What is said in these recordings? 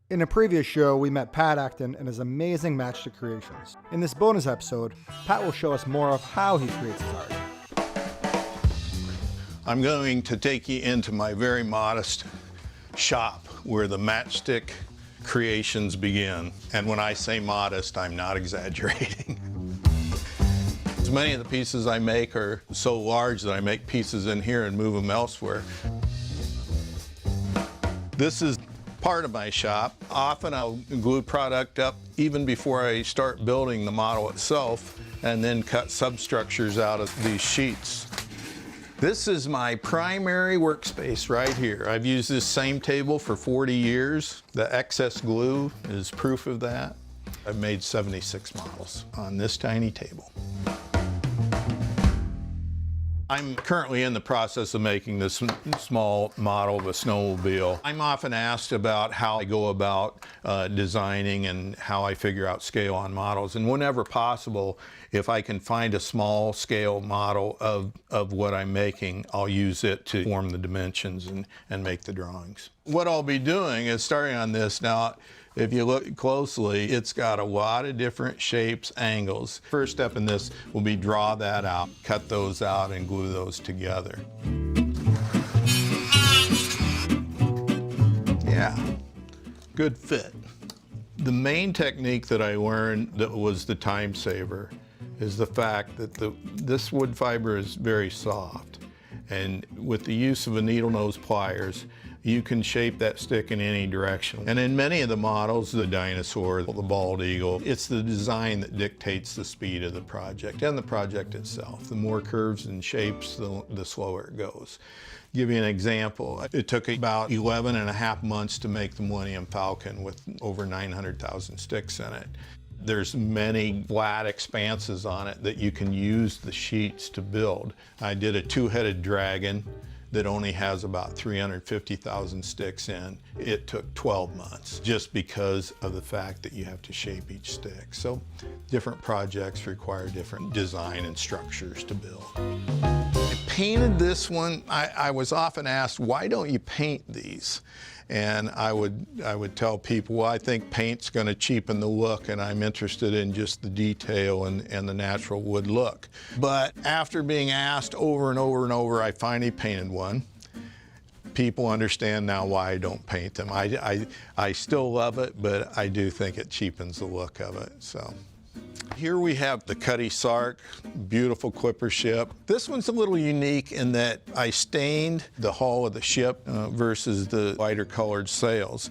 In a previous show, we met Pat Acton and his amazing matchstick creations. In this bonus episode, Pat will show us more of how he creates his art. I'm going to take you into my very modest shop where the matchstick creations begin. And when I say modest, I'm not exaggerating. As many of the pieces I make are so large that I make pieces in here and move them elsewhere. This is part of my shop. Often I'll glue product up even before I start building the model itself, and then cut substructures out of these sheets. This is my primary workspace right here. I've used this same table for 40 years. The excess glue is proof of that. I've made 76 models on this tiny table. I'm currently in the process of making this small model of a snowmobile. I'm often asked about how I go about designing and how I figure out scale on models. And whenever possible, if I can find a small scale model of what I'm making, I'll use it to form the dimensions and make the drawings. What I'll be doing is starting on this now. If you look closely, it's got a lot of different shapes, angles. First step in this will be draw that out, cut those out, and glue those together. Yeah, good fit. The main technique that I learned that was the time saver is the fact that this wood fiber is very soft. And with the use of a needle nose pliers, you can shape that stick in any direction. And in many of the models, the dinosaur, the bald eagle, it's the design that dictates the speed of the project and the project itself. The more curves and shapes, the slower it goes. Give you an example. It took about 11 and a half months to make the Millennium Falcon with over 900,000 sticks in it. There's many flat expanses on it that you can use the sheets to build. I did a two-headed dragon that only has about 350,000 sticks in. It took 12 months just because of the fact that you have to shape each stick. So different projects require different design and structures to build. I painted this one. I was often asked, why don't you paint these? And I would tell people, well, I think paint's going to cheapen the look, and I'm interested in just the detail and the natural wood look. But after being asked over and over and over, I finally painted one. People understand now why I don't paint them. I still love it, but I do think it cheapens the look of it. So. Here we have the Cuddy Sark, beautiful clipper ship. This one's a little unique in that I stained the hull of the ship versus the lighter colored sails.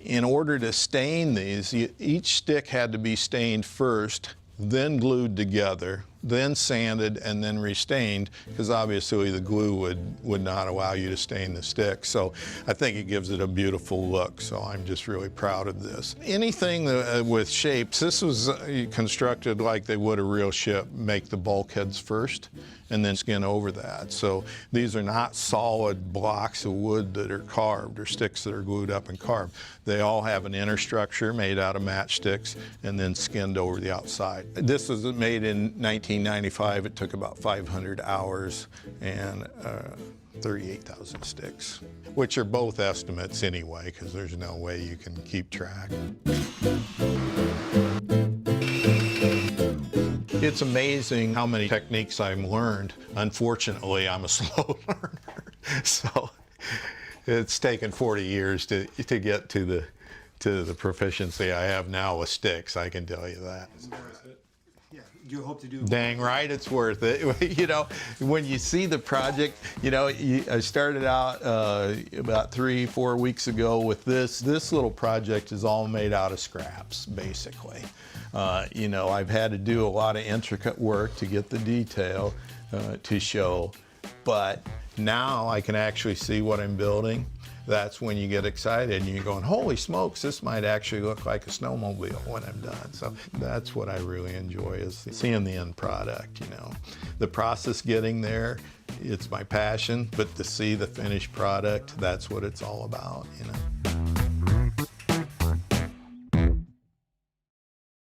In order to stain these, each stick had to be stained first, then glued together, then sanded, and then restained, because obviously the glue would not allow you to stain the stick. So I think it gives it a beautiful look, so I'm just really proud of this. Anything with shapes, this was constructed like they would a real ship. Make the bulkheads first, and then skin over that. So these are not solid blocks of wood that are carved or sticks that are glued up and carved. They all have an inner structure made out of matchsticks and then skinned over the outside. This was made in 1995. It took about 500 hours and 38,000 sticks, which are both estimates anyway, because there's no way you can keep track. It's amazing how many techniques I've learned. Unfortunately, I'm a slow learner, so it's taken 40 years to get to the proficiency I have now with sticks. I can tell you that. Yeah, you hope to do. Dang right, it's worth it. You know, when you see the project, you know, I started out about 3-4 weeks ago with this. This little project is all made out of scraps, basically. You know, I've had to do a lot of intricate work to get the detail to show, but now I can actually see what I'm building. That's when you get excited and you're going, holy smokes, this might actually look like a snowmobile when I'm done. So that's what I really enjoy, is seeing the end product, you know. The process getting there, it's my passion, but to see the finished product, that's what it's all about, you know.